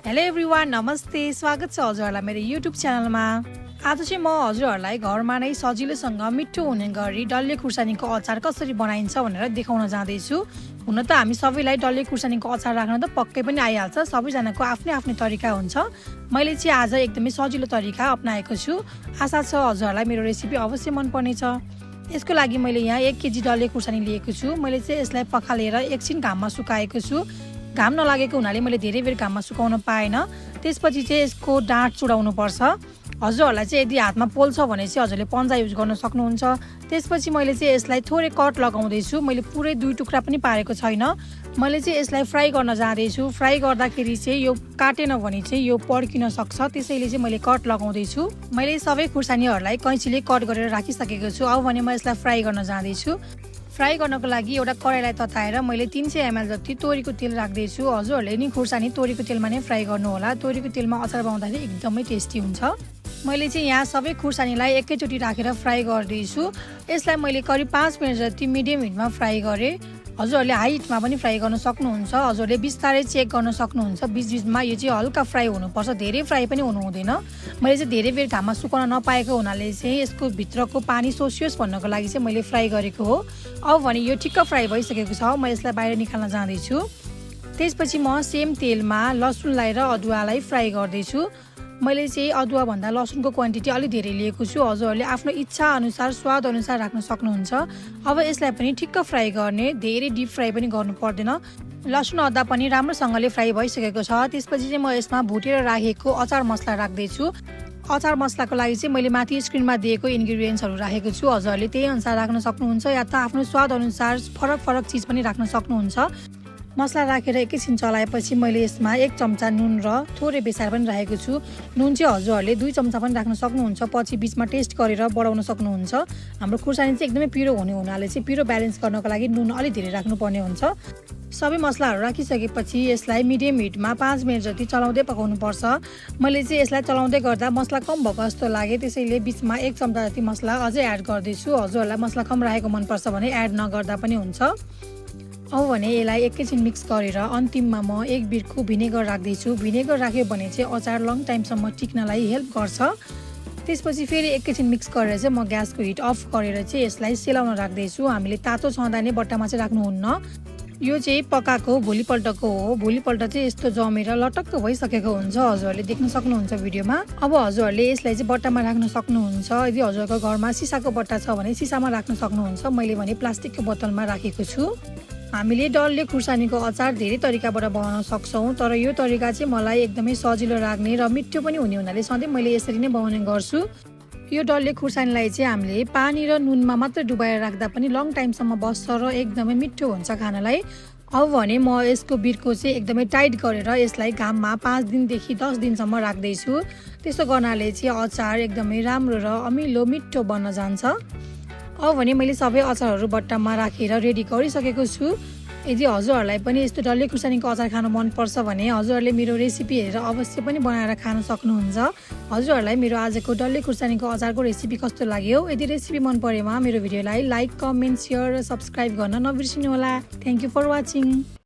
Hello everyone, नमस्ते। स्वागत छ हजुरहरूलाई मेरो युट्युब च्यानलमा। आज चाहिँ म हजुरहरूलाई घरमा नै सजिलोसँग मिठो हुने गरी डल्ले खुर्सानीको अचार कसरी बनाइन्छ भनेर देखाउन जाँदैछु। हुन त हामी सबैलाई डल्ले खुर्सानीको अचार राख्न त पक्कै पनि आइहाल्छ। सबैजनाको आफ्नै आफ्नै तरिका हुन्छ। मैले चाहिँ आज एकदमै सजिलो तरिका अपनाएको छु। आशा छ हजुरहरूलाई मेरो रेसिपी अवश्य मन पर्नेछ। यसको लागि मैले यहाँ 1 केजी डल्ले खुर्सानी लिएको छु। मैले चाहिँ यसलाई पखालेर एकछिन घाममा सुकाएको छु। घाम नलागेको हुनाले मैले धेरै बेर घाममा सुकाउन पाएन। त्यसपछि चाहिँ यसको डाँठ चुडाउनु पर्छ। हजुरहरूलाई चाहिँ यदि हातमा पोल्छ भने चाहिँ हजुरले पन्जा युज गर्न सक्नुहुन्छ। त्यसपछि मैले चाहिँ यसलाई थोरै कट लगाउँदैछु। मैले पुरै 2 टुक्रा पनि पारेको छैन। मैले चाहिँ यसलाई फ्राई गर्न जाँदैछु। फ्राई गर्दाखेरि चाहिँ यो काटेन भने चाहिँ यो पड्किन सक्छ, त्यसैले चाहिँ मैले कट लगाउँदैछु। मैले सबै खुर्सानीहरूलाई कैँचीले कट गरेर राखिसकेको छु। अब भने म यसलाई फ्राई गर्न जाँदैछु। फ्राई गर्नको लागि एउटा कराईलाई तताएर मैले 300 ml जति तोरीको तेल राख्दैछु। हजुरहरूले नि खुर्सानी तोरीको तेलमा नै फ्राई गर्नु होला। तोरीको तेलमा अचार बनाउँदाखेरि एकदमै टेस्टी हुन्छ। मैले चाहिँ यहाँ सबै खुर्सानीलाई एकैचोटि राखेर फ्राई गर्दैछु। यसलाई मैले करिब 5 मिनट जति मिडियम हिटमा फ्राई गरेँ। हजुरहरूले हाई हिटमा पनि फ्राई गर्न सक्नुहुन्छ। हजुरहरूले बिस्तारै चेक गर्न सक्नुहुन्छ। बिचबिचमा यो चाहिँ हल्का फ्राई हुनुपर्छ, धेरै फ्राई पनि हुनु हुँदैन। मैले चाहिँ धेरै बेर घाममा सुकाउन नपाएको हुनाले चाहिँ यसको भित्रको पानी सोसियोस् भन्नको लागि चाहिँ मैले फ्राई गरेको हो। अब भने यो ठिक्क फ्राई भइसकेको छ। म यसलाई बाहिर निकाल्न जाँदैछु। त्यसपछि म सेम तेलमा लसुनलाई र अदुवालाई फ्राई गर्दैछु। मैले चाहिँ अदुवाभन्दा लसुनको क्वान्टिटी अलिक धेरै लिएको छु। हजुरहरूले आफ्नो इच्छा अनुसार स्वाद अनुसार राख्न सक्नुहुन्छ। अब यसलाई पनि ठिक्क फ्राई गर्ने, धेरै डिप फ्राई पनि गर्नु पर्दैन। लसुन अदुवा पनि राम्रोसँगले फ्राई भइसकेको छ। त्यसपछि चाहिँ म यसमा भुटेर राखेको अचार मसला राख्दैछु। अचार मसलाको लागि चाहिँ मैले माथि स्क्रिनमा दिएको इन्ग्रिडियन्ट्सहरू राखेको छु। हजुरहरूले त्यही अनुसार राख्न सक्नुहुन्छ या त आफ्नो स्वाद अनुसार फरक चिज पनि राख्न सक्नुहुन्छ। मसला राखेर एकैछिन चलाएपछि मैले यसमा 1 चम्चा नुन र थोरै बेसार पनि राखेको छु। नुन चाहिँ हजुरहरूले 2 चम्चा पनि राख्न सक्नुहुन्छ। पछि बिचमा टेस्ट गरेर बढाउन सक्नुहुन्छ। हाम्रो खुर्सानी चाहिँ एकदमै पिरो हुने हुनाले चाहिँ पिरो ब्यालेन्स गर्नको लागि नुन अलिक धेरै राख्नुपर्ने हुन्छ। सबै मसलाहरू राखिसकेपछि यसलाई मिडियम हिटमा 5 मिनट जति चलाउँदै पकाउनुपर्छ। मैले चाहिँ यसलाई चलाउँदै गर्दा मसला कम भएको जस्तो लाग्यो, त्यसैले बिचमा 1 चम्चा जति मसला अझै एड गर्दैछु। हजुरहरूलाई मसला कम राखेको मनपर्छ भने एड नगर्दा पनि हुन्छ। अब भने यसलाई एकैछिन मिक्स गरेर अन्तिममा म 1 बिर्को भिनेगर राख्दैछु। भिनेगर राख्यो भने चाहिँ अचार लङ टाइमसम्म टिक्नलाई हेल्प गर्छ। त्यसपछि फेरि एकैछिन मिक्स गरेर चाहिँ म ग्यासको हिट अफ गरेर चाहिँ यसलाई सेलाउन राख्दैछु। हामीले तातो छँदा नै बट्टामा चाहिँ राख्नुहुन्न। यो चाहिँ पकाएको भोलिपल्टको हो। भोलिपल्ट चाहिँ यस्तो जमेर लटक्क भइसकेको हुन्छ। हजुरहरूले देख्न सक्नुहुन्छ भिडियोमा। अब हजुरहरूले यसलाई चाहिँ बट्टामा राख्न सक्नुहुन्छ। यदि हजुरको घरमा सिसाको बट्टा छ भने सिसामा राख्न सक्नुहुन्छ। मैले भने प्लास्टिकको बोतलमा राखेको छु। हामीले डल्ले खुर्सानीको अचार धेरै तरिकाबाट बनाउन सक्छौँ, तर यो तरिका चाहिँ मलाई एकदमै सजिलो लाग्ने र मिठो पनि हुने हुनाले सधैँ मैले यसरी नै बनाउने गर्छु। यो डल्ले खुर्सानीलाई चाहिँ हामीले पानी र नुनमा मात्र डुबाएर राख्दा पनि लङ टाइमसम्म बस्छ र एकदमै मिठो हुन्छ खानलाई। अब भने म यसको बिर्को चाहिँ एकदमै टाइट गरेर यसलाई घाममा 5 दिनदेखि 10 दिनसम्म राख्दैछु। त्यसो गर्नाले चाहिँ अचार एकदमै राम्रो र अमिलो मिठो बन्न जान्छ। अब भने मैले सबै अचारहरू बट्टामा राखेर रेडी गरिसकेको छु। यदि हजुरहरूलाई पनि यस्तो डल्ले खुर्सानीको अचार खान मनपर्छ भने हजुरहरूले मेरो रेसिपी हेरेर अवश्य पनि बनाएर खान सक्नुहुन्छ। हजुरहरूलाई मेरो आजको डल्ले खुर्सानीको अचारको रेसिपी कस्तो लाग्यो? यदि रेसिपी मन परेमा मेरो भिडियोलाई लाइक, कमेन्ट, सेयर र सब्सक्राइब गर्न नबिर्सिनु होला। Thank you for watching.